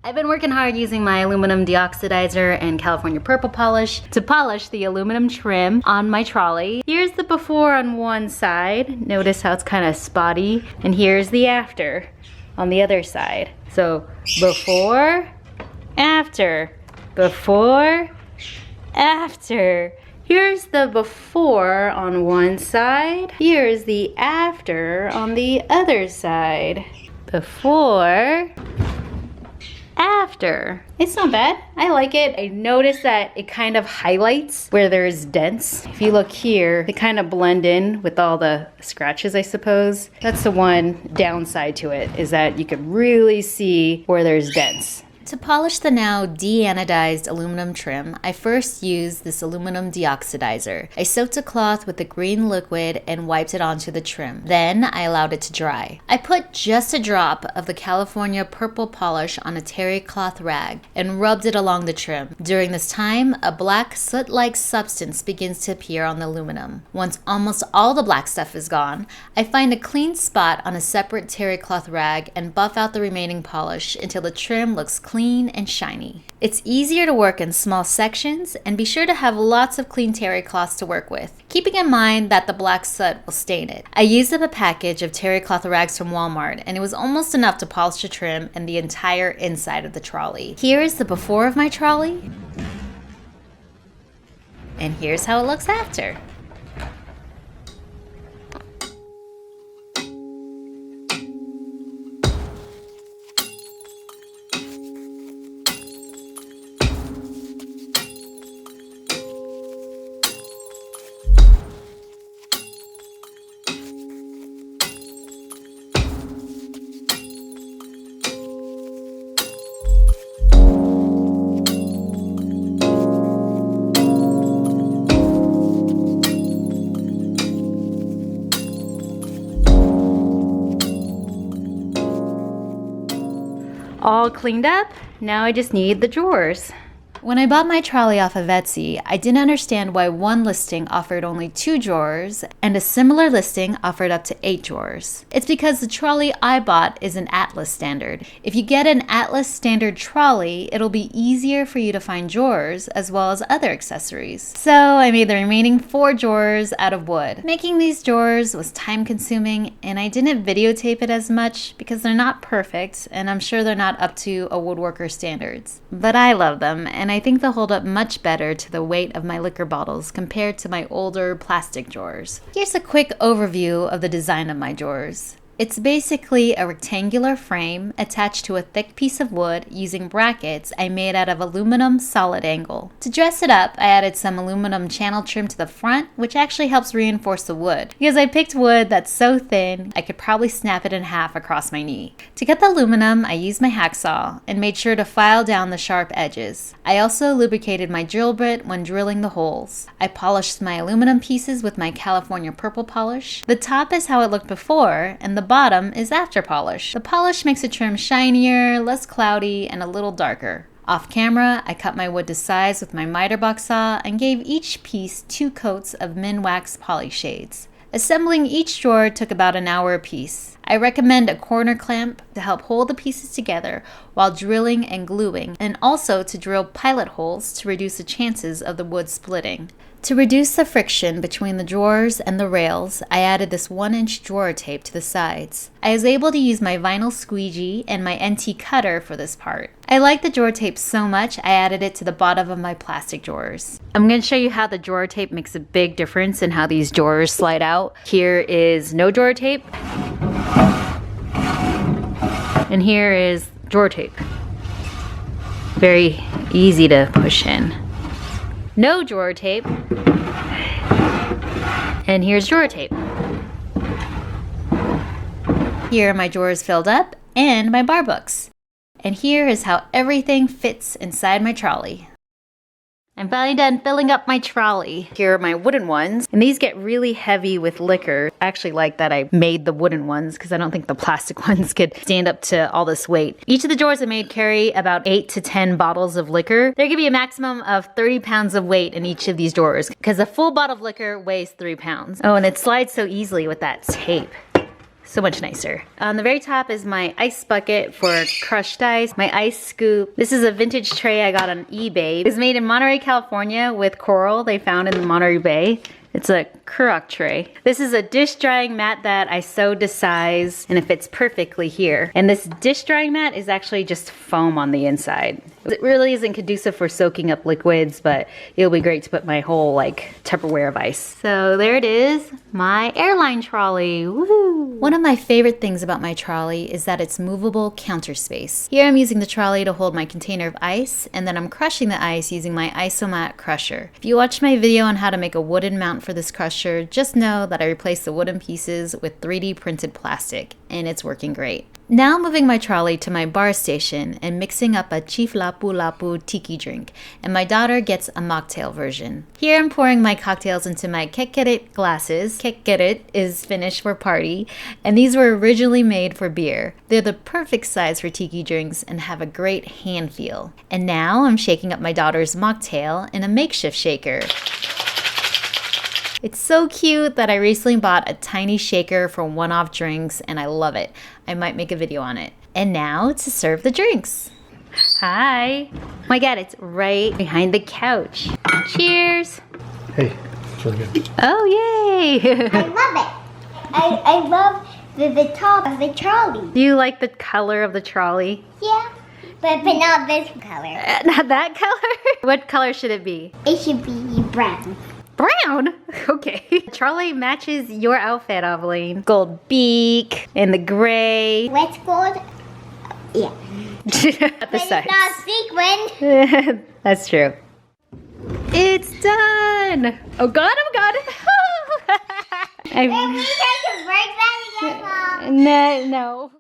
I've been working hard using my aluminum deoxidizer and California purple polish to polish the aluminum trim on my trolley. Here's the before on one side. Notice how it's kind of spotty. And here's the after on the other side. So before, after, before, after. Here's the before on one side. Here's the after on the other side. Before, after. It's not bad. I like it. I noticed that it kind of highlights where there's dents. If you look here, they kind of blend in with all the scratches, I suppose. That's the one downside to it, is that you could really see where there's dents. To polish the now deanodized aluminum trim, I first used this aluminum deoxidizer. I soaked a cloth with the green liquid and wiped it onto the trim. Then I allowed it to dry. I put just a drop of the California purple polish on a terry cloth rag and rubbed it along the trim. During this time, a black soot-like substance begins to appear on the aluminum. Once almost all the black stuff is gone, I find a clean spot on a separate terry cloth rag and buff out the remaining polish until the trim looks clean and shiny. It's easier to work in small sections, and be sure to have lots of clean terry cloths to work with, keeping in mind that the black soot will stain it. I used up a package of terry cloth rags from Walmart, and it was almost enough to polish the trim and the entire inside of the trolley. Here is the before of my trolley, and here's how it looks after. All cleaned up, now I just need the drawers. When I bought my trolley off of Etsy, I didn't understand why one listing offered only 2 drawers and a similar listing offered up to 8 drawers. It's because the trolley I bought is an Atlas standard. If you get an Atlas standard trolley, it'll be easier for you to find drawers as well as other accessories. So I made the remaining 4 drawers out of wood. Making these drawers was time consuming, and I didn't videotape it as much because they're not perfect and I'm sure they're not up to a woodworker standards. But I love them, and I think they'll hold up much better to the weight of my liquor bottles compared to my older plastic drawers. Here's a quick overview of the design of my drawers. It's basically a rectangular frame attached to a thick piece of wood using brackets I made out of aluminum solid angle. To dress it up, I added some aluminum channel trim to the front, which actually helps reinforce the wood, because I picked wood that's so thin I could probably snap it in half across my knee. To cut the aluminum, I used my hacksaw and made sure to file down the sharp edges. I also lubricated my drill bit when drilling the holes. I polished my aluminum pieces with my California purple polish. The top is how it looked before, and the bottom is after polish. The polish makes the trim shinier, less cloudy, and a little darker. Off camera, I cut my wood to size with my miter box saw and gave each piece 2 coats of Minwax poly shades. Assembling each drawer took about an hour apiece. I recommend a corner clamp to help hold the pieces together while drilling and gluing, and also to drill pilot holes to reduce the chances of the wood splitting. To reduce the friction between the drawers and the rails, I added this 1-inch drawer tape to the sides. I was able to use my vinyl squeegee and my NT cutter for this part. I like the drawer tape so much, I added it to the bottom of my plastic drawers. I'm going to show you how the drawer tape makes a big difference in how these drawers slide out. Here is no drawer tape, and here is drawer tape. Very easy to push in. No drawer tape, and here's drawer tape. Here are my drawers filled up and my bar books. And here is how everything fits inside my trolley. I'm finally done filling up my trolley. Here are my wooden ones, and these get really heavy with liquor. I actually like that I made the wooden ones because I don't think the plastic ones could stand up to all this weight. Each of the drawers I made carry about 8 to 10 bottles of liquor. There can be a maximum of 30 pounds of weight in each of these drawers because a full bottle of liquor weighs 3 pounds. Oh, and it slides so easily with that tape. So much nicer. On the very top is my ice bucket for crushed ice, my ice scoop. This is a vintage tray I got on eBay. It's made in Monterey, California with coral they found in the Monterey Bay. It's a Kurok tray. This is a dish drying mat that I sewed to size and it fits perfectly here. And this dish drying mat is actually just foam on the inside. It really isn't conducive for soaking up liquids, but it'll be great to put my whole like Tupperware of ice. So there it is, my Airline trolley. Woohoo! One of my favorite things about my trolley is that it's movable counter space. Here I'm using the trolley to hold my container of ice, and then I'm crushing the ice using my Isomat crusher. If you watched my video on how to make a wooden mount for this crusher, just know that I replaced the wooden pieces with 3D printed plastic, and it's working great. Now moving my trolley to my bar station and mixing up a Chief Lapu Lapu tiki drink, and my daughter gets a mocktail version. Here I'm pouring my cocktails into my kekeret glasses. Kekeret is Finnish for party, and these were originally made for beer. They're the perfect size for tiki drinks and have a great hand feel. And now I'm shaking up my daughter's mocktail in a makeshift shaker. It's so cute that I recently bought a tiny shaker for one-off drinks and I love it. I might make a video on it. And now to serve the drinks. Hi. Oh my God, it's right behind the couch. Cheers. Hey, it's really good. Oh, yay. I love it. I love the top of the trolley. Do you like the color of the trolley? Yeah, but not this color. Not that color? What color should it be? It should be brown. Brown? Okay. Trolley matches your outfit, Aveline. Gold beak and the gray. What's gold? Yeah. At the But sides. it's not sequin. That's true. It's done. Oh God, oh God. If we try to break that again, Mom. No.